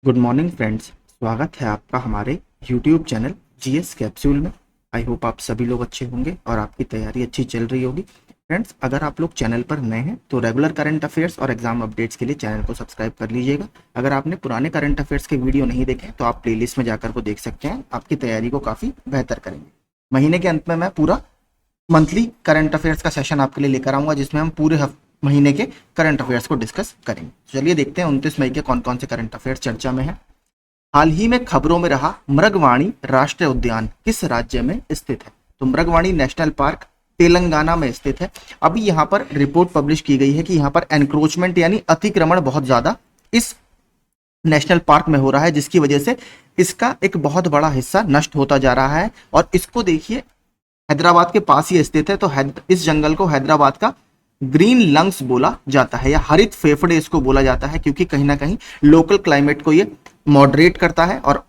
Good morning friends, स्वागत है आपका हमारे यूट्यूब चैनल जीएस कैप्सूल में। आई होप आप सभी लोग अच्छे होंगे और आपकी तैयारी अच्छी चल रही होगी। फ्रेंड्स, अगर आप लोग चैनल पर नए हैं तो रेगुलर करंट अफेयर्स और एग्जाम अपडेट्स के लिए चैनल को सब्सक्राइब कर लीजिएगा। अगर आपने पुराने करंट अफेयर्स के वीडियो नहीं देखे तो आप प्लेलिस्ट में जाकर को देख सकते हैं, आपकी तैयारी को काफ़ी बेहतर करेंगे। महीने के अंत में मैं पूरा मंथली करंट अफेयर्स का सेशन आपके लिए लेकर आऊंगा, जिसमें हम पूरे महीने के करंट अफेयर्स को डिस्कस करेंगे। चलिए देखते हैं 29 मई के कौन कौन से करंट अफेयर्स चर्चा में है। हाल ही में खबरों में रहा मृगवाणी राष्ट्रीय उद्यान किस राज्य में स्थित है? तो मृगवाणी नेशनल पार्क तेलंगाना में स्थित है। अभी यहाँ पर रिपोर्ट पब्लिश की गई है कि यहाँ पर एनक्रोचमेंट यानी अतिक्रमण बहुत ज्यादा इस नेशनल पार्क में हो रहा है, जिसकी वजह से इसका एक बहुत बड़ा हिस्सा नष्ट होता जा रहा है। और इसको देखिए, हैदराबाद के पास ही स्थित है, तो इस जंगल को हैदराबाद का ग्रीन लंग्स बोला जाता है या हरित फेफड़े इसको बोला जाता है, क्योंकि कहीं ना कहीं लोकल क्लाइमेट को ये मॉडरेट करता है और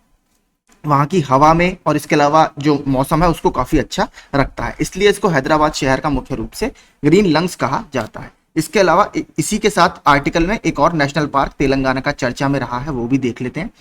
वहां की हवा में और इसके अलावा जो मौसम है उसको काफी अच्छा रखता है, इसलिए इसको हैदराबाद शहर का मुख्य रूप से ग्रीन लंग्स कहा जाता है। इसके अलावा इसी के साथ आर्टिकल में एक और नेशनल पार्क तेलंगाना का चर्चा में रहा है, वो भी देख लेते हैं।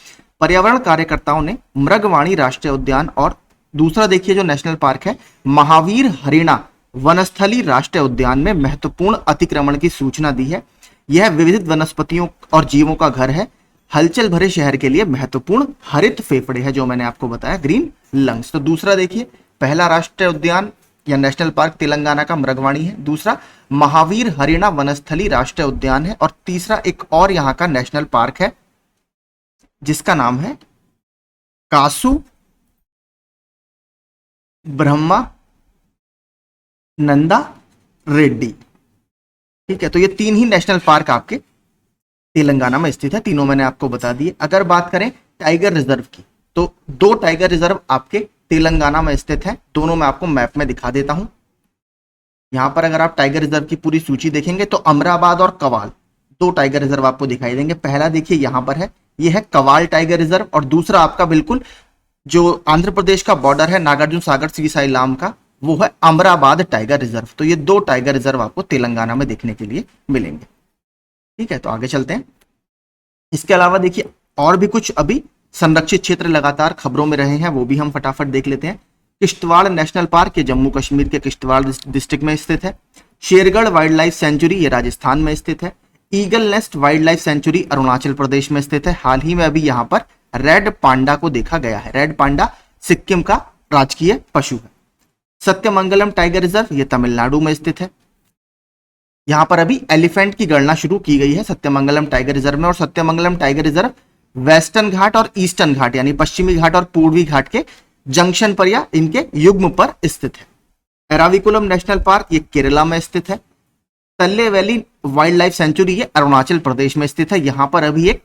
पर्यावरण कार्यकर्ताओं ने मृगवाणी राष्ट्रीय उद्यान और दूसरा देखिए जो नेशनल पार्क है महावीर हरिणा वनस्थली राष्ट्रीय उद्यान में महत्वपूर्ण अतिक्रमण की सूचना दी है। यह विविध वनस्पतियों और जीवों का घर है, हलचल भरे शहर के लिए महत्वपूर्ण हरित फेफड़े है, जो मैंने आपको बताया ग्रीन लंग्स। तो दूसरा देखिए, पहला राष्ट्रीय उद्यान या नेशनल पार्क तेलंगाना का मृगवाणी है, दूसरा महावीर हरिणा वनस्थली राष्ट्रीय उद्यान है, और तीसरा एक और यहाँ का नेशनल पार्क है जिसका नाम है कासू ब्रह्मा नंदा रेड्डी। ठीक है, तो ये तीन ही नेशनल पार्क आपके तेलंगाना में स्थित है, तीनों मैंने आपको बता दिए। अगर बात करें टाइगर रिजर्व की, तो दो टाइगर रिजर्व आपके तेलंगाना में स्थित है, दोनों मैं आपको मैप में दिखा देता हूं। यहां पर अगर आप टाइगर रिजर्व की पूरी सूची देखेंगे तो अमराबाद और कवाल दो टाइगर रिजर्व आपको दिखाई देंगे। पहला देखिए यहां पर है, यह है कवाल टाइगर रिजर्व, और दूसरा आपका बिल्कुल जो आंध्र प्रदेश का बॉर्डर है नागार्जुन सागर श्रीसाइलाम का, वो है अमराबाद टाइगर रिजर्व। तो ये दो टाइगर रिजर्व आपको तेलंगाना में देखने के लिए मिलेंगे। ठीक है, तो आगे चलते हैं। इसके अलावा देखिए और भी कुछ अभी संरक्षित क्षेत्र लगातार खबरों में रहे हैं, वो भी हम फटाफट देख लेते हैं। किश्तवाड़ नेशनल पार्क ये जम्मू कश्मीर के किश्तवाड़ डिस्ट्रिक्ट में स्थित है। शेरगढ़ वाइल्ड लाइफ सेंचुरी ये राजस्थान में स्थित है। Eagle nest wildlife sanctuary Arunachal Pradesh में स्थित है। हाल ही में अभी यहाँ पर रेड पांडा को देखा गया है। रेड पांडा सिक्किम का राजकीय पशु है। सत्यमंगलम टाइगर रिजर्व ये तमिलनाडु में स्थित है। यहां पर अभी एलिफेंट की गणना शुरू की गई है सत्यमंगलम टाइगर रिजर्व में, और सत्यमंगलम टाइगर रिजर्व वेस्टर्न घाट और ईस्टर्न घाट यानी पश्चिमी घाट और पूर्वी घाट के जंक्शन पर या इनके युग्म पर स्थित है। एराविकुलम नेशनल पार्क ये केरला में स्थित है। तल्ले वैली वाइल्ड लाइफ सेंचुरी ये अरुणाचल प्रदेश में स्थित है। यहां पर अभी एक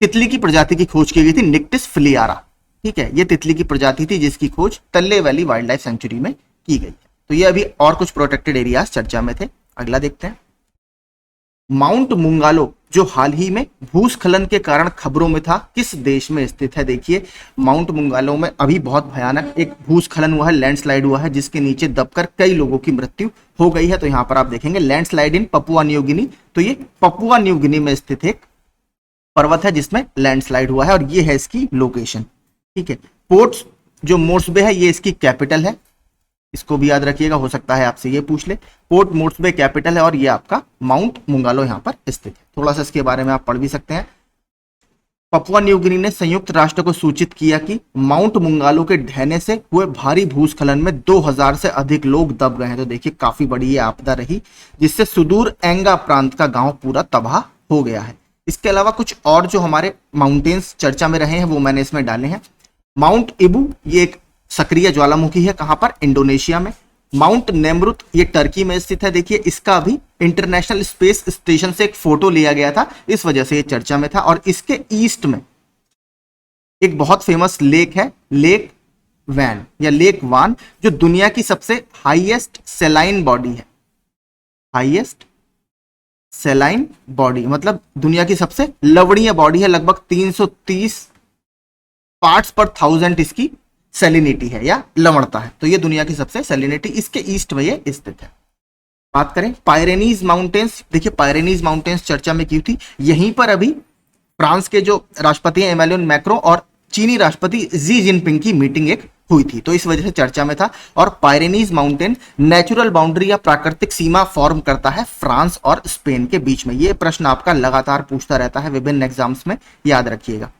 तितली की प्रजाति की खोज की गई थी, निक्टिस फिलियारा। ठीक है, ये तितली की प्रजाति थी जिसकी खोज तल्ले वैली वाइल्ड लाइफ सेंचुरी में की गई है। तो ये अभी और कुछ प्रोटेक्टेड एरियाज चर्चा में थे। अगला देखते हैं, माउंट मुंगालो जो हाल ही में भूस्खलन के कारण खबरों में था, किस देश में स्थित है? देखिए माउंट मुंगालो में अभी बहुत भयानक एक भूस्खलन हुआ है, लैंडस्लाइड हुआ है, जिसके नीचे दबकर कई लोगों की मृत्यु हो गई है। तो यहां पर आप देखेंगे लैंडस्लाइड इन पपुआ न्यू गिनी। तो ये पपुआ न्यू गिनी में स्थित एक पर्वत है जिसमें लैंडस्लाइड हुआ है, और ये है इसकी लोकेशन। ठीक है, पोर्ट जो मोर्सबे है ये इसकी कैपिटल है, इसको भी याद रखिएगा, हो सकता है आपसे ये पूछ ले। पोर्ट मोर्सबे कैपिटल है और ये आपका माउंट मुंगालो यहाँ पर स्थित है। थोड़ा सा इसके बारे में आप पढ़ भी सकते हैं। पपुआ न्यू गिनी ने संयुक्त राष्ट्र को सूचित किया कि माउंट मुंगालो के ढहने से हुए भारी भूस्खलन में 2000 से अधिक लोग दब गए हैं। तो देखिए काफी बड़ी ये आपदा रही, जिससे सुदूर एंगा प्रांत का गांव पूरा तबाह हो गया है। इसके अलावा कुछ और जो हमारे माउंटेन्स चर्चा में रहे हैं वो मैंने इसमें डाले हैं। माउंट इबू ये एक सक्रिय ज्वालामुखी है, कहां पर? इंडोनेशिया में। माउंट नेमरुत ये टर्की में स्थित है। देखिए इसका अभी इंटरनेशनल स्पेस स्टेशन से एक फोटो लिया गया था, इस वजह से ये चर्चा में था। और इसके ईस्ट में एक बहुत फेमस लेक है, लेक वैन या लेक वान, जो दुनिया की सबसे हाईएस्ट सेलाइन बॉडी है। हाईएस्ट सेलाइन बॉडी मतलब दुनिया की सबसे लवणीय बॉडी है। लगभग 330 पार्ट्स पर 1000 इसकी सैलिनिटी है या लवणता है। तो ये दुनिया की सबसे सैलिनिटी, इसके ईस्ट में ये स्थित है। बात करें पायरेनीज माउंटेन्स, देखिए पायरेनीज माउंटेन्स चर्चा में की थी, यहीं पर अभी फ्रांस के जो राष्ट्रपति हैं इमैनुअल मैक्रो और चीनी राष्ट्रपति जी जिनपिंग की मीटिंग एक हुई थी, तो इस वजह से चर्चा में था। और पायरेनीज माउंटेन नेचुरल बाउंड्री या प्राकृतिक सीमा फॉर्म करता है फ्रांस और स्पेन के बीच में। ये प्रश्न आपका लगातार पूछता रहता है विभिन्न एग्जाम्स में, याद रखिएगा।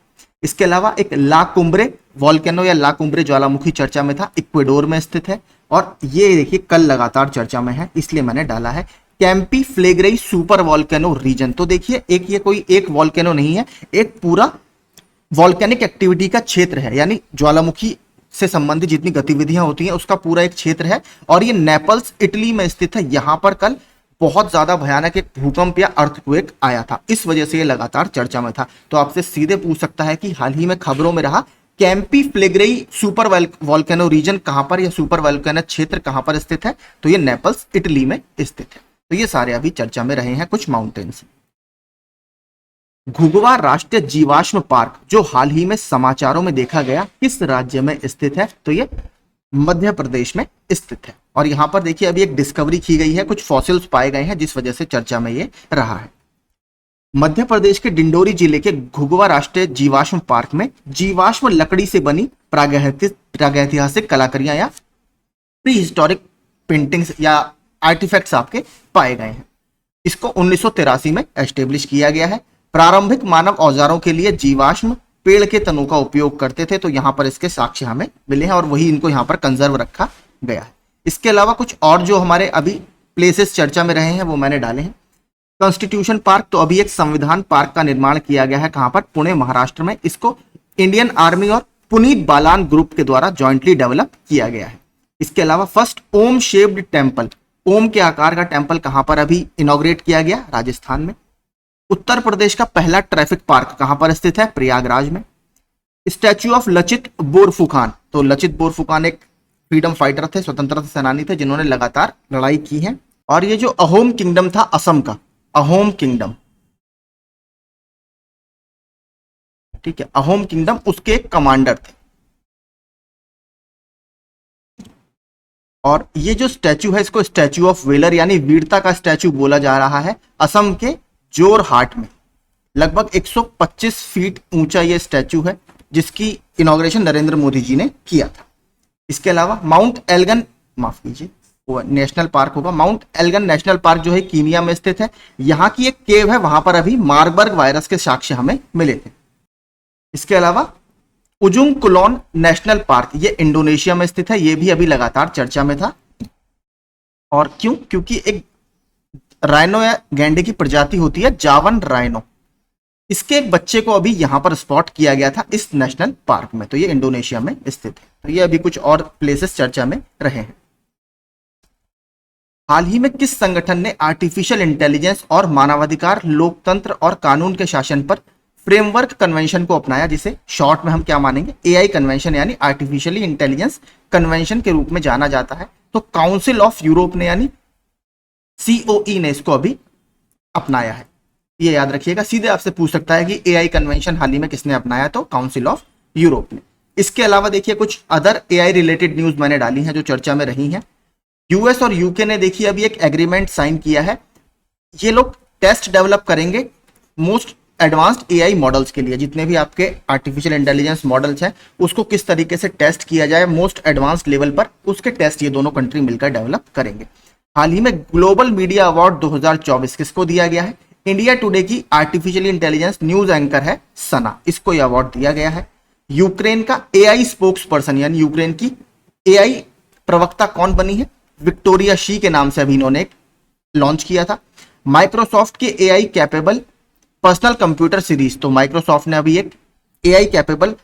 इसके अलावा एक ला कुम्ब्रे वॉल्केनो या ला कुम्ब्रे ज्वालामुखी चर्चा में था, इक्वेडोर में स्थित है। और ये देखिए कल लगातार चर्चा में है, इसलिए मैंने डाला है कैंपी फ्लेग्रेई सुपर वॉल्केनो रीजन। तो देखिए ये कोई एक वॉल्केनो नहीं है, एक पूरा वॉल्केनिक एक्टिविटी का क्षेत्र है, यानी ज्वालामुखी से संबंधित जितनी गतिविधियां होती हैं उसका पूरा एक क्षेत्र है। और ये नेपल्स इटली में स्थित है। यहां पर कल बहुत ज्यादा भयानक एक भूकंप या अर्थक्वेक आया था, इस वजह से ये लगातार चर्चा में था। तो आपसे सीधे पूछ सकता है कि हाल ही में खबरों में रहा कैंपी फ्लेग्रेई सुपर वॉल्केनो रीजन कहां पर या सुपर वॉल्केनो क्षेत्र कहां पर स्थित है, तो ये नेपल्स इटली में स्थित है। तो ये सारे अभी चर्चा में रहे हैं कुछ माउंटेन्स। घुघुआ राष्ट्रीय जीवाश्म पार्क जो हाल ही में समाचारों में देखा गया किस राज्य में स्थित है, तो ये मध्य प्रदेश में स्थित है। और यहां पर देखिए अभी एक डिस्कवरी की गई है, कुछ फॉसिल्स पाए गए हैं जिस वजह से चर्चा में ये रहा है। मध्य प्रदेश के डिंडोरी जिले के घुघुआ राष्ट्रीय जीवाश्म पार्क में जीवाश्म लकड़ी से बनी प्रागैतिहासिक कलाकृतियां या प्री हिस्टोरिक पेंटिंग्स या आर्टिफैक्ट्स आपके पाए गए हैं। इसको 1983 में एस्टेब्लिश किया गया है। प्रारंभिक मानव औजारों के लिए जीवाश्म पेड़ के तनों का उपयोग करते थे, तो यहां पर इसके साक्ष्य हमें मिले हैं और वही इनको यहां पर कंजर्व रखा गया है। इसके अलावा कुछ और जो हमारे अभी प्लेसेस चर्चा में रहे हैं वो मैंने डाले हैं। कॉन्स्टिट्यूशन पार्क, तो अभी एक संविधान पार्क का निर्माण किया गया है, कहां पर, पुणे महाराष्ट्र में। इसको इंडियन आर्मी और पुनीत बालान ग्रुप के द्वारा जॉइंटली डेवलप किया गया है। इसके अलावा फर्स्ट ओम शेप्ड टेम्पल, ओम के आकार का टेम्पल कहां पर अभी इनॉग्रेट किया गया, राजस्थान में। उत्तर प्रदेश का पहला ट्रैफिक पार्क कहां पर स्थित है, प्रयागराज में। स्टैच्यू ऑफ लचित बोरफुकान, तो लचित बोरफुकान एक फ्रीडम फाइटर थे, स्वतंत्रता सेनानी थे जिन्होंने लगातार लड़ाई की है। और ये जो अहोम किंगडम था असम का, अहोम किंगडम, ठीक है, अहोम किंगडम, उसके एक कमांडर थे। और ये जो स्टैच्यू है इसको स्टैच्यू ऑफ वेलर यानी वीरता का स्टैच्यू बोला जा रहा है। असम के जोरहाट में लगभग 125 फीट ऊंचा ये स्टैच्यू है जिसकी इनॉग्रेशन नरेंद्र मोदी जी ने किया था। इसके अलावा माउंट एल्गन, माफ कीजिए, वो नेशनल पार्क होगा, माउंट एल्गन नेशनल पार्क जो है कीनिया में स्थित है। यहां की एक केव है, वहां पर अभी मार्बर्ग वायरस के साक्ष्य हमें मिले थे। इसके अलावा उजुंग कुलोन नेशनल पार्क, ये इंडोनेशिया में स्थित है, ये भी अभी लगातार चर्चा में था। और क्यों, क्योंकि एक राइनो या गैंडे की प्रजाति होती है जावन राइनो, इसके एक बच्चे को अभी यहां पर स्पॉट किया गया था इस नेशनल पार्क में, तो ये इंडोनेशिया में स्थित है। तो ये अभी कुछ और प्लेसेस चर्चा में रहे हैं। हाल ही में किस संगठन ने आर्टिफिशियल इंटेलिजेंस और मानवाधिकार, लोकतंत्र और कानून के शासन पर फ्रेमवर्क कन्वेंशन को अपनाया, जिसे शॉर्ट में हम क्या मानेंगे, एआई कन्वेंशन यानी आर्टिफिशियली इंटेलिजेंस कन्वेंशन के रूप में जाना जाता है। तो काउंसिल ऑफ यूरोप ने यानी सीओई ने इसको अभी अपनाया है, ये याद रखिएगा। सीधे आपसे पूछ सकता है कि एआई कन्वेंशन हाल ही में किसने अपनाया, तो काउंसिल ऑफ यूरोप ने। इसके अलावा देखिए कुछ अदर एआई रिलेटेड न्यूज मैंने डाली हैं जो चर्चा में रही हैं। यूएस और यूके ने देखिए अभी एक एग्रीमेंट साइन किया है। ये लोग टेस्ट डेवलप करेंगे मोस्ट एडवांस्ड एआई मॉडल्स के लिए, जितने भी आपके आर्टिफिशियल इंटेलिजेंस मॉडल्स हैं उसको किस तरीके से टेस्ट किया जाए मोस्ट एडवांस्ड लेवल पर, उसके टेस्ट ये दोनों कंट्री मिलकर डेवलप करेंगे। हाल ही में ग्लोबल मीडिया अवार्ड 2024 किसको दिया गया है, इंडिया टुडे की आर्टिफिशियल इंटेलिजेंस न्यूज एंकर है सना, इसको यह अवार्ड दिया गया है। यूक्रेन का एआई स्पोक्स पर्सन यानी यूक्रेन की एआई प्रवक्ता कौन बनी है, विक्टोरिया शी के नाम से अभी इन्होंने लॉन्च किया था। माइक्रोसॉफ्ट के AI capable personal computer series, तो माइक्रोसॉफ्ट ने अभी एक AI capable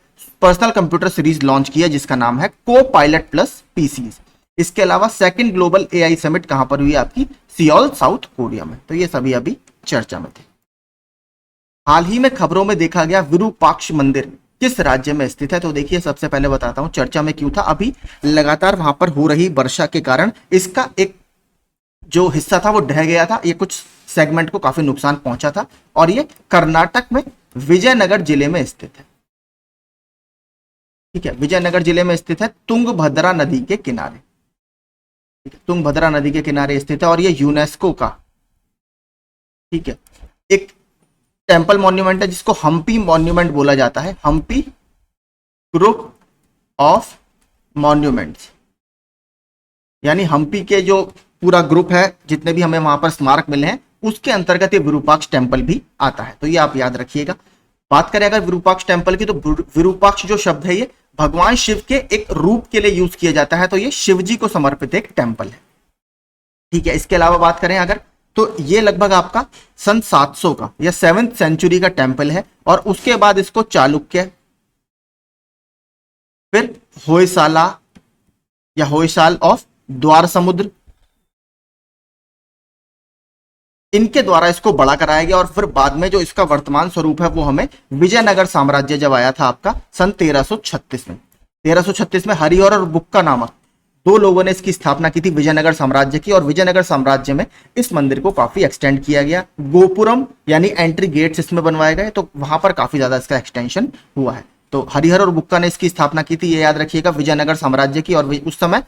personal computer series launch किया जिसका नाम है को पायलट प्लस पीसीज। इसके अलावा सेकंड ग्लोबल एआई समिट कहां पर हुई, आपकी सियोल साउथ कोरिया में। तो ये सभी अभी चर्चा में थे। हाल ही में खबरों में देखा गया विरूपाक्ष मंदिर किस राज्य में स्थित है, तो देखिए सबसे पहले बताता हूं चर्चा में क्यों था। अभी लगातार वहां पर हो रही वर्षा के कारण इसका एक जो हिस्सा था वो ढह गया था, ये कुछ सेगमेंट को काफी नुकसान पहुंचा था। और ये कर्नाटक में विजयनगर जिले में स्थित है, ठीक है, विजयनगर जिले में स्थित है, तुंगभद्रा नदी के किनारे, तुंगभद्रा नदी के किनारे स्थित है। और ये यूनेस्को का, ठीक है, एक टेम्पल मॉन्यूमेंट है जिसको हम्पी मॉन्यूमेंट बोला जाता है, हम्पी ग्रुप ऑफ मॉन्यूमेंट्स, यानी हम्पी के जो पूरा ग्रुप है जितने भी हमें वहां पर स्मारक मिले हैं उसके अंतर्गत ये विरूपाक्ष टेम्पल भी आता है, तो ये आप याद रखिएगा। बात करें अगर विरूपाक्ष टेम्पल की, तो विरूपाक्ष जो शब्द है ये भगवान शिव के एक रूप के लिए यूज किया जाता है, तो ये शिव जी को समर्पित एक टेम्पल है। ठीक है, इसके अलावा बात करें अगर, तो ये लगभग आपका सन 700 का या 7th सेंचुरी का टेम्पल है, और उसके बाद इसको चालुक्य, फिर होयसाला या होयसाल ऑफ द्वार समुद्र, इनके द्वारा इसको बड़ा कराया गया, और फिर बाद में जो इसका वर्तमान स्वरूप है वो हमें विजयनगर साम्राज्य जब आया था आपका सन 1336 में, 1336 में हरिहर और बुक्का नामक दो लोगों ने इसकी स्थापना की थी विजयनगर साम्राज्य की, और विजयनगर साम्राज्य में इस मंदिर को काफी एक्सटेंड किया गया, गोपुरम यानी एंट्री गेट्स इसमें बनवाए गए, तो वहां पर काफी ज्यादा इसका एक्सटेंशन हुआ है। तो हरिहर और बुक्का ने इसकी स्थापना की थी, ये याद रखिएगा, विजयनगर साम्राज्य की। और उस समय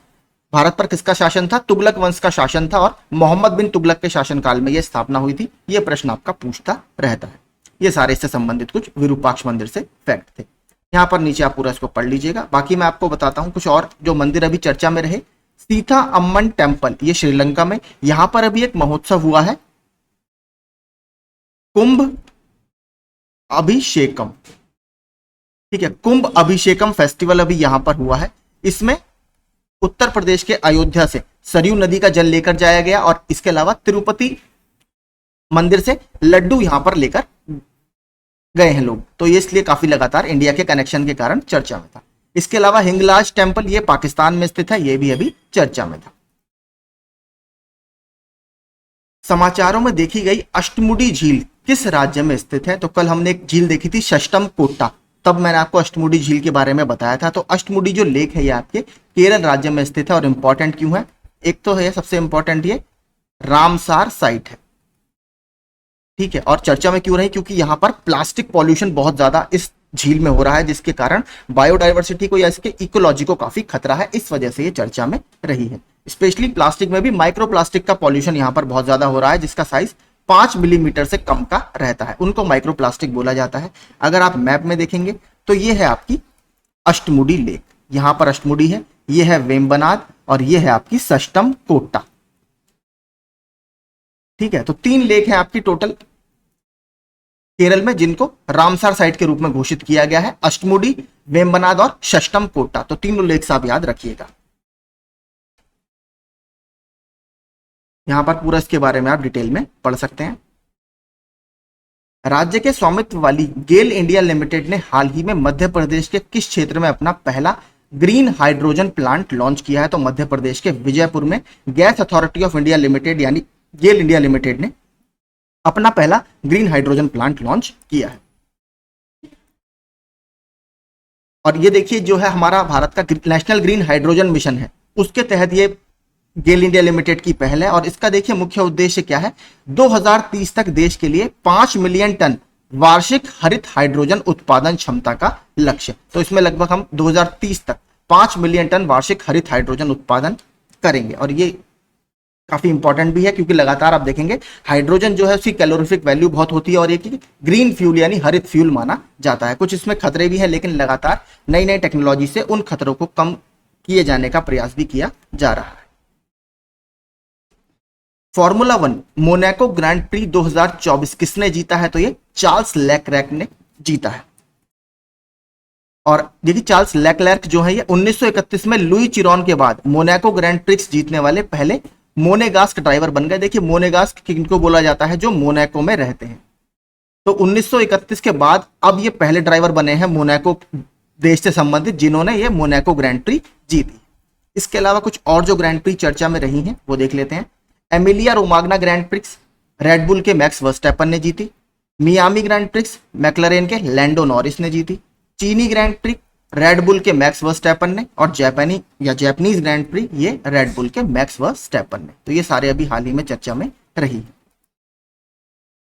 भारत पर किसका शासन था? तुगलक वंश का शासन था, और मोहम्मद बिन तुगलक के शासनकाल में यह स्थापना हुई थी। यह प्रश्न आपका पूछता रहता है। ये सारे इससे संबंधित कुछ विरूपाक्ष मंदिर से फैक्ट थे। यहाँ पर नीचे आप पूरा इसको पढ़ लीजिएगा। बाकी मैं आपको बताता हूँ कुछ और जो मंदिर अभी चर्चा में रहे। सीता अम्मन टेम्पल, ये श्रीलंका में, यहां पर अभी एक महोत्सव हुआ है, कुंभ अभिषेकम। ठीक है, कुंभ अभिषेकम फेस्टिवल अभी यहां पर हुआ है। इसमें उत्तर प्रदेश के अयोध्या से सरयू नदी का जल लेकर जाया गया, और इसके अलावा तिरुपति मंदिर से लड्डू यहां पर लेकर गए हैं लोग, तो ये इसलिए काफी लगातार इंडिया के कनेक्शन के कारण चर्चा में था। इसके अलावा हिंगलाज टेम्पल, ये पाकिस्तान में स्थित है, ये भी अभी चर्चा में था। समाचारों में देखी गई अष्टमुडी झील किस राज्य में स्थित है? तो कल हमने एक झील देखी थी षष्टम कोट्टा, तब मैंने आपको अष्टमुडी झील के बारे में बताया था। तो अष्टमुडी जो लेक है ये आपके केरल राज्य में स्थित है, और इंपॉर्टेंट क्यों है? एक तो है सबसे इंपॉर्टेंट ये रामसार साइट है। ठीक है, और चर्चा में क्यों रही? क्योंकि यहां पर प्लास्टिक पॉल्यूशन बहुत ज्यादा इस झील में हो रहा है, जिसके कारण बायोडाइवर्सिटी को या इसके इकोलॉजी को काफी खतरा है, इस वजह से ये चर्चा में रही है। स्पेशली प्लास्टिक में भी माइक्रो प्लास्टिक का पॉल्यूशन यहां पर बहुत ज्यादा हो रहा है, जिसका साइज 5 मिलीमीटर से कम का रहता है, उनको माइक्रो प्लास्टिक बोला जाता है। अगर आप मैप में देखेंगे तो ये है आपकी अष्टमुडी लेक, यहां पर अष्टमुडी है, ये है वेम्बनाड, और ये है आपकी षष्टम कोट्टा। ठीक है, तो 3 लेक है आपकी टोटल केरल में, जिनको रामसार साइट के रूप में घोषित किया गया है, अष्टमुडी, वेम्बनाड और षष्टम कोट्टा। तो तीनों लेक्स आप याद रखिएगा। यहां पर पूरा इसके बारे में आप डिटेल में पढ़ सकते हैं। राज्य के स्वामित्व वाली गेल इंडिया लिमिटेड ने हाल ही में मध्य प्रदेश के किस क्षेत्र में अपना पहला ग्रीन हाइड्रोजन प्लांट लॉन्च किया है? तो मध्य प्रदेश के विजयपुर में gas authority of India limited यानी गेल इंडिया लिमिटेड ने अपना पहला ग्रीन हाइड्रोजन प्लांट लॉन्च किया है। और ये देखिए जो है हमारा भारत का नेशनल ग्रीन हाइड्रोजन मिशन है, उसके तहत ये गेल इंडिया लिमिटेड की पहल है। और इसका देखिए मुख्य उद्देश्य क्या है? 2030 तक देश के लिए 5 मिलियन टन वार्षिक हरित हाइड्रोजन उत्पादन क्षमता का लक्ष्य। तो इसमें लगभग हम 2030 तक 5 मिलियन टन वार्षिक हरित हाइड्रोजन उत्पादन करेंगे। और ये काफी इंपॉर्टेंट भी है, क्योंकि लगातार आप देखेंगे हाइड्रोजन जो है उसकी कैलोरीफिक वैल्यू बहुत होती है, और एक ग्रीन फ्यूल यानी हरित फ्यूल माना जाता है। कुछ इसमें खतरे भी है, लेकिन लगातार नई नई टेक्नोलॉजी से उन खतरों को कम किए जाने का प्रयास भी किया जा रहा है। फॉर्मूला 1 मोनाको ग्रैंड प्री 2024 किसने जीता है? तो ये चार्ल्स लेक्लैर्क ने जीता है। और देखिए चार्ल्स लेक्लैर्क जो है ये 1931 में लुई चिरोन के बाद मोनाको ग्रैंड प्रिक्स जीतने वाले पहले मोनेगास्क ड्राइवर बन गए। देखिए मोनेगास्क किनको बोला जाता है? जो मोनाको में रहते हैं। तो 1931 के बाद अब ये पहले ड्राइवर बने हैं मोनाको देश से संबंधित जिन्होंने ये मोनाको ग्रैंड प्री जीती। इसके अलावा कुछ और जो ग्रैंड प्री चर्चा में रही हैं वो देख लेते हैं। Emilia Romagna grand prix Red Bull के मैक्स वर्स्टैपन ने जीती। मियामी ग्रैंड प्रिक्स मैक्लरेन के लैंडो नॉरिस ने जीती। चीनी ग्रैंड प्रिक्स रेडबुल के मैक्स वर्स्टैपन ने, और जैपनीज ग्रैंड प्री ये रेडबुल के मैक्स वर्स्टैपन ने। तो ये सारे अभी हाल ही में चर्चा में रही।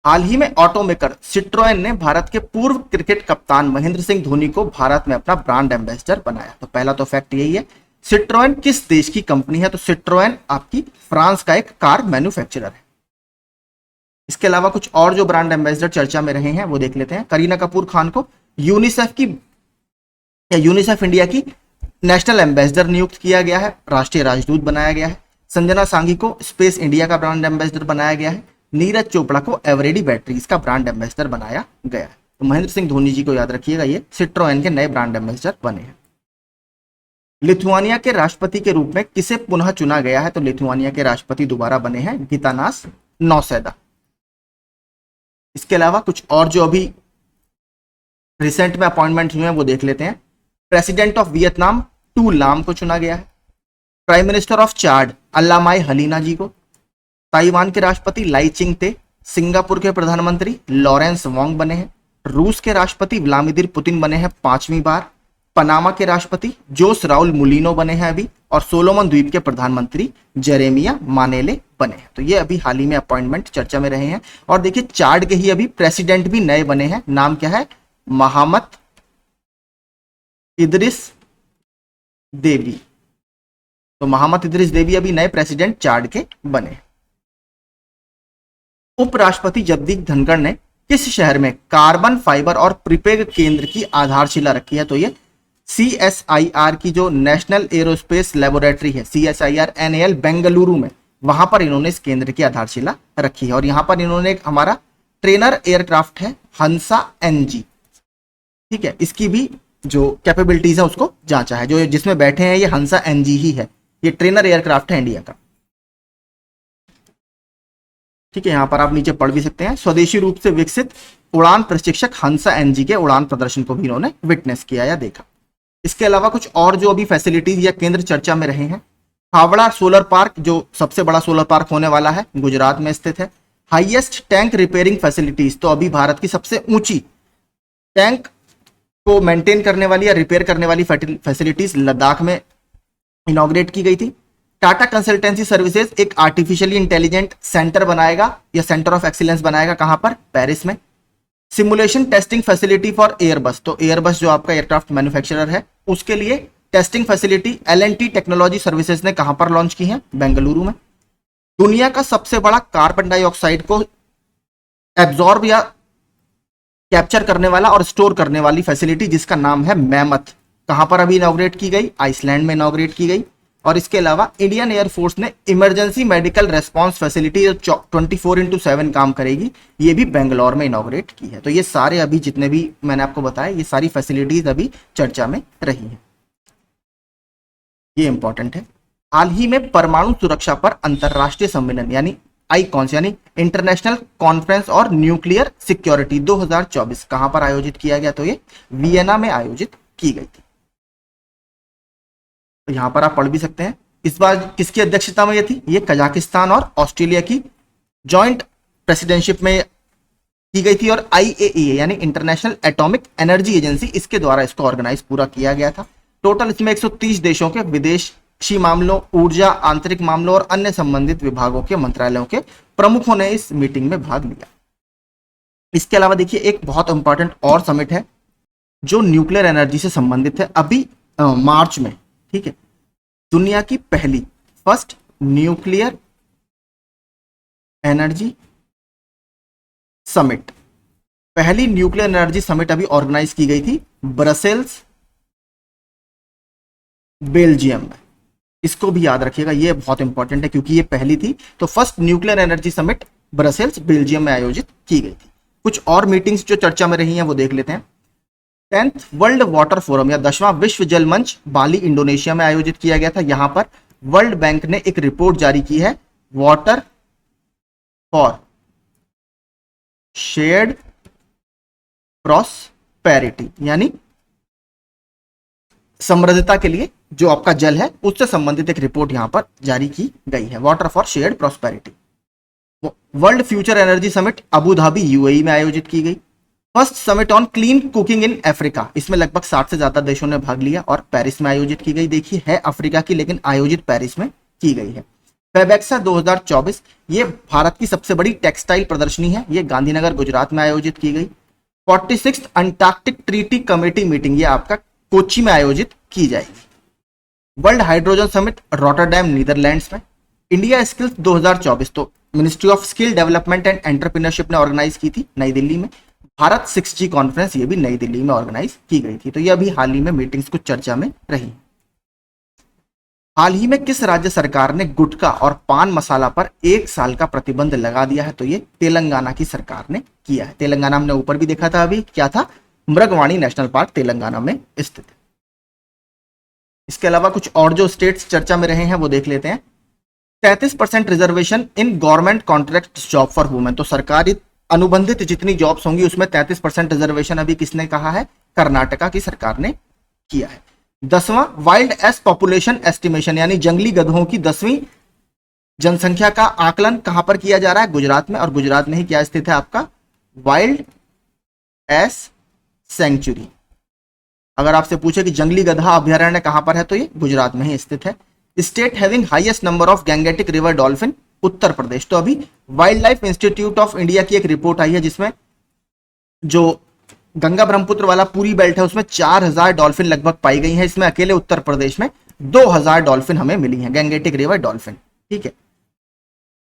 हाल ही में ऑटोमेकर सिट्रोएन ने भारत के पूर्व क्रिकेट कप्तान महेंद्र सिंह धोनी को भारत में अपना ब्रांड एम्बेसडर बनाया। तो पहला तो फैक्ट यही है। सिट्रोएन किस देश की कंपनी है? तो सिट्रोएन आपकी फ्रांस का एक कार मैन्युफैक्चरर है। इसके अलावा कुछ और जो ब्रांड एम्बेसडर चर्चा में रहे हैं वो देख लेते हैं। करीना कपूर खान को यूनिसेफ की या यूनिसेफ इंडिया की नेशनल एम्बेसडर नियुक्त किया गया है, राष्ट्रीय राजदूत बनाया गया है। संजना सांघी को स्पेस इंडिया का ब्रांड एम्बेसडर बनाया गया है। नीरज चोपड़ा को एवरेडी बैटरीज का ब्रांड एम्बेसडर बनाया गया है। तो महेंद्र सिंह धोनी जी को याद रखिएगा, ये सिट्रोएन के नए ब्रांड एम्बेसडर बने हैं। लिथुआनिया के राष्ट्रपति के रूप में किसे पुनः चुना गया है? तो लिथुआनिया के राष्ट्रपति दोबारा बने हैं गितानास नौसेदा। इसके अलावा कुछ और जो अभी रिसेंट में अपॉइंटमेंट हुए हैं वो देख लेते हैं। प्रेसिडेंट ऑफ वियतनाम टू लाम को चुना गया है। प्राइम मिनिस्टर ऑफ चाड अल्लामाई हलीना जी को। ताइवान के राष्ट्रपति लाई चिंग ते, सिंगापुर के प्रधानमंत्री लॉरेंस वोंग बने हैं। रूस के राष्ट्रपति व्लादिमीर पुतिन बने हैं 5वीं बार। पनामा के राष्ट्रपति जोस राउल मुलिनो बने हैं अभी, और सोलोमन द्वीप के प्रधानमंत्री जेरेमिया मानेले बने हैं। तो ये अभी हाल ही में अपॉइंटमेंट चर्चा में रहे हैं। और देखिए चाड के ही अभी प्रेसिडेंट भी नए बने हैं, नाम क्या है? मोहम्मद इदरिस देवी। तो मोहम्मद इदरिस देवी अभी नए प्रेसिडेंट चाड के बने। उपराष्ट्रपति जगदीप धनखड़ ने किस शहर में कार्बन फाइबर और प्रीपेड केंद्र की आधारशिला रखी है? तो ये CSIR की जो नेशनल एरोस्पेस लेबोरेटरी है, CSIR NAL बेंगलुरु में, वहां पर इन्होंने इस केंद्र की आधारशिला रखी है। और यहां पर इन्होंने एक हमारा ट्रेनर एयरक्राफ्ट है हंसा NG, ठीक है, इसकी भी जो कैपेबिलिटीज है उसको जांचा है। जो जिसमें बैठे हैं ये हंसा NG ही है, ये ट्रेनर एयरक्राफ्ट है इंडिया का, ठीक है। यहां पर आप नीचे पढ़ भी सकते हैं। स्वदेशी रूप से विकसित उड़ान प्रशिक्षक हंसा NG के उड़ान प्रदर्शन को भी इन्होंने विटनेस किया या देखा। इसके अलावा कुछ और जो अभी फैसिलिटीज या केंद्र चर्चा में रहे हैं। हावड़ा सोलर पार्क जो सबसे बड़ा सोलर पार्क होने वाला है, गुजरात में स्थित है। हाईएस्ट टैंक रिपेयरिंग फैसिलिटीज, तो अभी भारत की सबसे ऊंची टैंक को मेंटेन करने वाली या रिपेयर करने वाली फैसिलिटीज लद्दाख में इनॉग्रेट की गई थी। टाटा कंसल्टेंसी सर्विसेज एक आर्टिफिशियली इंटेलिजेंट सेंटर बनाएगा या सेंटर ऑफ एक्सीलेंस बनाएगा, कहां पर? पेरिस में। Simulation testing facility for Airbus, तो एयरबस जो आपका एयरक्राफ्ट मैन्युफैक्चरर है उसके लिए testing facility L&T technology services ने कहां पर लॉन्च की है? बेंगलुरु में। दुनिया का सबसे बड़ा कार्बन डाइऑक्साइड को एब्जॉर्ब या कैप्चर करने वाला और स्टोर करने वाली फैसिलिटी जिसका नाम है मैमथ, कहां पर अभी इनॉग्रेट की गई? आइसलैंड में इनॉग्रेट की गई। और इसके अलावा इंडियन एयरफोर्स ने इमरजेंसी मेडिकल रेस्पॉन्स फैसिलिटी जो 24/7 काम करेगी, ये भी बेंगलोर में इनॉग्रेट की है। तो ये सारे अभी जितने भी मैंने आपको बताया, ये सारी फैसिलिटीज अभी चर्चा में रही हैं, ये इंपॉर्टेंट है। हाल ही में परमाणु सुरक्षा पर अंतरराष्ट्रीय सम्मेलन यानी आईकॉन्स यानी इंटरनेशनल कॉन्फ्रेंस और न्यूक्लियर सिक्योरिटी 2024 कहां पर आयोजित किया गया? तो ये वियना में आयोजित की गई थी। तो यहां पर आप पढ़ भी सकते हैं। इस बार किसकी अध्यक्षता में ये थी? ये कजाकिस्तान और ऑस्ट्रेलिया की जॉइंट प्रेसिडेंटशिप में की गई थी। और IAEA यानी इंटरनेशनल एटॉमिक एनर्जी एजेंसी, इसके द्वारा इसको ऑर्गेनाइज पूरा किया गया था। टोटल इसमें 130 देशों के विदेशी मामलों, ऊर्जा, आंतरिक मामलों और अन्य संबंधित विभागों के मंत्रालयों के प्रमुखों ने इस मीटिंग में भाग लिया। इसके अलावा देखिए एक बहुत इंपॉर्टेंट और समिट है जो न्यूक्लियर एनर्जी से संबंधित है, अभी मार्च में, ठीक है। दुनिया की पहली फर्स्ट न्यूक्लियर एनर्जी समिट, पहली न्यूक्लियर एनर्जी समिट अभी ऑर्गेनाइज की गई थी ब्रसेल्स, बेल्जियम में। इसको भी याद रखिएगा, ये बहुत इंपॉर्टेंट है क्योंकि ये पहली थी। तो first nuclear energy summit Brussels, Belgium में आयोजित की गई थी। कुछ और मीटिंग्स जो चर्चा में रही हैं वो देख लेते हैं। 10th वर्ल्ड वाटर फोरम या 10वां विश्व जल मंच बाली, इंडोनेशिया में आयोजित किया गया था। यहां पर वर्ल्ड बैंक ने एक रिपोर्ट जारी की है, वाटर फॉर शेयर्ड प्रॉस्पेरिटी, यानी समृद्धता के लिए जो आपका जल है उससे संबंधित एक रिपोर्ट यहां पर जारी की गई है, water for shared prosperity. World future energy summit Abu Dhabi UAE में आयोजित की गई। First summit on clean cooking in Africa, इसमें लगभग 60 से ज्यादा देशों ने भाग लिया और पेरिस में आयोजित की गई। देखिए है अफ्रीका की लेकिन आयोजित पेरिस में की गई है। फेबेक्सा 2024 ये भारत की सबसे बड़ी टेक्सटाइल प्रदर्शनी है, ये गांधीनगर गुजरात में आयोजित की गई। 46th Antarctic treaty committee meeting ये आपका कोच्चि में आयोजित की जाएगी। World hydrogen summit Rotterdam Netherlands में। इंडिया स्किल्स 2024, तो ministry of skill development and entrepreneurship ने ऑर्गेनाइज की थी नई दिल्ली में। भारत 6G कॉन्फ्रेंस ये भी नई दिल्ली में ऑर्गेनाइज की गई थी। तो ये अभी हाल ही में मीटिंग्स कुछ चर्चा में रही। हाल ही में किस राज्य सरकार ने गुटखा और पान मसाला पर 1 साल का प्रतिबंध लगा दिया है? तो ये तेलंगाना की सरकार ने किया है। तेलंगाना हमने ऊपर भी देखा था, अभी क्या था, मृगवाणी नेशनल पार्क तेलंगाना में स्थित है। इसके अलावा कुछ और जो स्टेट्स चर्चा में रहे हैं वो देख लेते हैं। 33% reservation in government contract job for women. तो सरकारी अनुबंधित जितनी जॉब्स होंगी उसमें 33% रिजर्वेशन अभी किसने कहा है? कर्नाटका की सरकार ने किया है। 10वां वाइल्ड एस पॉपुलेशन एस्टिमेशन, यानी जंगली गधों की 10वीं जनसंख्या का आकलन कहां पर किया जा रहा है? गुजरात में। और गुजरात में ही क्या स्थित है आपका? Wild ass sanctuary. अगर आपसे पूछे कि जंगली गधा अभ्यारण्य कहां पर है, तो ये गुजरात में ही स्थित है। State having highest number of gangetic river dolphin, Uttar Pradesh. तो अभी wildlife institute of India की एक रिपोर्ट आई है जिसमें जो गंगा ब्रह्मपुत्र वाला पूरी बेल्ट है उसमें 4000 डॉल्फिन लगभग पाई गई हैं। इसमें अकेले उत्तर प्रदेश में 2000 डॉल्फिन हमें मिली हैं, गैंगेटिक रिवर डॉल्फिन। ठीक है,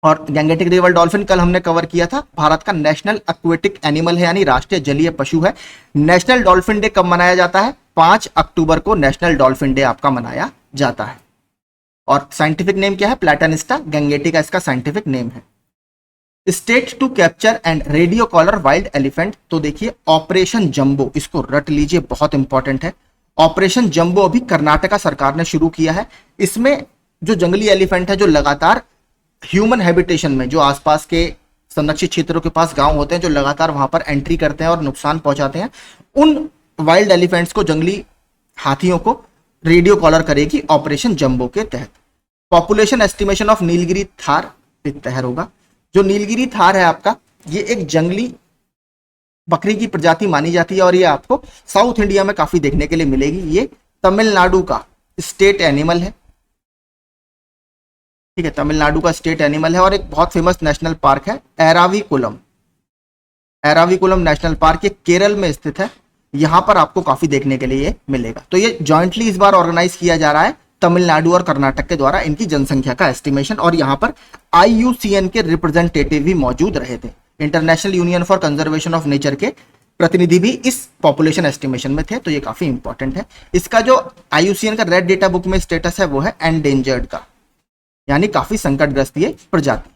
और गैंगेटिक रिवर डॉल्फिन कल हमने कवर किया था। भारत का नेशनल एक्वेटिक एनिमल है, यानी राष्ट्रीय जलीय पशु है। नेशनल डॉल्फिन डे कब मनाया जाता है? 5 अक्टूबर को नेशनल डॉल्फिन डे आपका मनाया जाता है। और साइंटिफिक नेम क्या है? प्लैटानिस्टा गैंगेटिका इसका साइंटिफिक नेम है। State to capture and radio collar wild elephant. तो देखिए ऑपरेशन जंबो, इसको रट लीजिए, बहुत इंपॉर्टेंट है। ऑपरेशन जंबो अभी कर्नाटका सरकार ने शुरू किया है। इसमें जो जंगली एलिफेंट है जो लगातार ह्यूमन हैबिटेशन में, जो आसपास के संरक्षित क्षेत्रों के पास गांव होते हैं, जो लगातार वहां पर एंट्री करते हैं और नुकसान पहुंचाते हैं, उन वाइल्ड एलिफेंट्स को, जंगली हाथियों को रेडियो कॉलर करेगी ऑपरेशन जंबो के तहत। Population estimation of Nilgiri Thar तहर होगा। जो नीलगिरी थार है आपका, ये एक जंगली बकरी की प्रजाति मानी जाती है और ये आपको साउथ इंडिया में काफी देखने के लिए मिलेगी। ये तमिलनाडु का स्टेट एनिमल है। ठीक है, तमिलनाडु का स्टेट एनिमल है और एक बहुत फेमस नेशनल पार्क है एराविकुलम। एराविकुलम नेशनल पार्क ये केरल में स्थित है। यहां पर आपको काफी देखने के लिए मिलेगा। तो ये जॉइंटली इस बार ऑर्गेनाइज किया जा रहा है तमिलनाडु और कर्नाटक के द्वारा, इनकी जनसंख्या का एस्टिमेशन। और यहां पर IUCN के रिप्रेजेंटेटिव भी मौजूद रहे थे। International union for conservation of nature के प्रतिनिधि भी इस पॉपुलेशन एस्टिमेशन में थे। तो ये काफी इंपॉर्टेंट है। इसका जो IUCN का रेड डेटा बुक में स्टेटस है वो है एंडेंजर्ड का, यानी काफी संकटग्रस्त ये प्रजाति।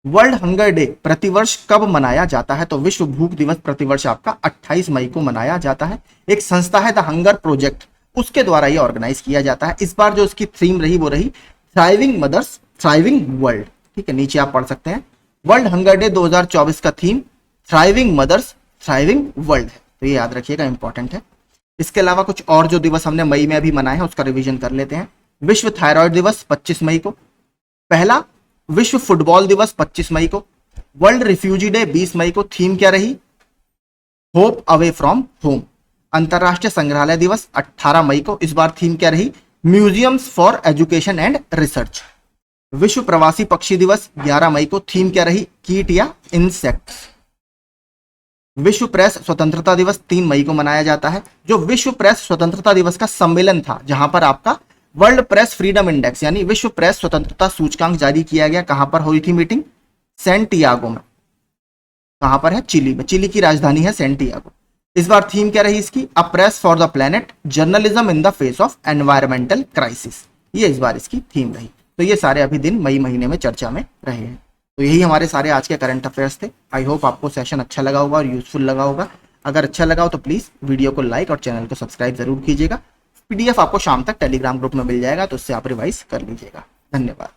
वर्ल्ड हंगर डे प्रतिवर्ष कब मनाया जाता है? तो विश्व भूख दिवस प्रतिवर्ष आपका 28 मई को मनाया जाता है। एक संस्था है द हंगर प्रोजेक्ट, उसके द्वारा ये ऑर्गेनाइज किया जाता है। इस बार जो इसकी थीम रही वो रही थ्राइविंग मदर्स थ्राइविंग वर्ल्ड। ठीक है, नीचे आप पढ़ सकते हैं। वर्ल्ड हंगर डे 2024 का theme thriving mothers thriving world है। तो ये याद रखिएगा, इंपॉर्टेंट है। इसके अलावा कुछ और जो दिवस हमने मई में अभी मनाए हैं उसका रिवीजन कर लेते हैं। विश्व थायराइड दिवस 25 मई को। पहला विश्व फुटबॉल दिवस 25 मई को। वर्ल्ड रिफ्यूजी डे 20 मई को। थीम क्या रही? Hope away from home. अंतरराष्ट्रीय संग्रहालय दिवस 18 मई को। इस बार थीम क्या रही? Museums for education and research. विश्व प्रवासी पक्षी दिवस 11 मई को। थीम क्या रही? कीट या इंसेक्ट्स। विश्व प्रेस स्वतंत्रता दिवस 3 मई को मनाया जाता है। जो विश्व प्रेस स्वतंत्रता दिवस का सम्मेलन था, जहां पर आपका वर्ल्ड प्रेस फ्रीडम इंडेक्स यानी विश्व प्रेस स्वतंत्रता सूचकांक जारी किया गया, कहां पर हुई थी मीटिंग? सेंटियागो में। कहां पर है? चिली में। चिली की राजधानी है सेंटियागो। इस बार थीम क्या रही इसकी? A press for the planet, journalism in the face of environmental crisis. ये इस बार इसकी थीम रही। तो ये सारे अभी दिन मई महीने में चर्चा में रहे हैं। तो यही हमारे सारे आज के करंट अफेयर्स थे। आई होप आपको सेशन अच्छा लगा होगा और यूजफुल लगा होगा। अगर अच्छा लगा हो तो प्लीज वीडियो को लाइक और चैनल को सब्सक्राइब जरूर कीजिएगा। PDF आपको शाम तक टेलीग्राम ग्रुप में मिल जाएगा, तो उससे आप रिवाइज कर लीजिएगा। धन्यवाद।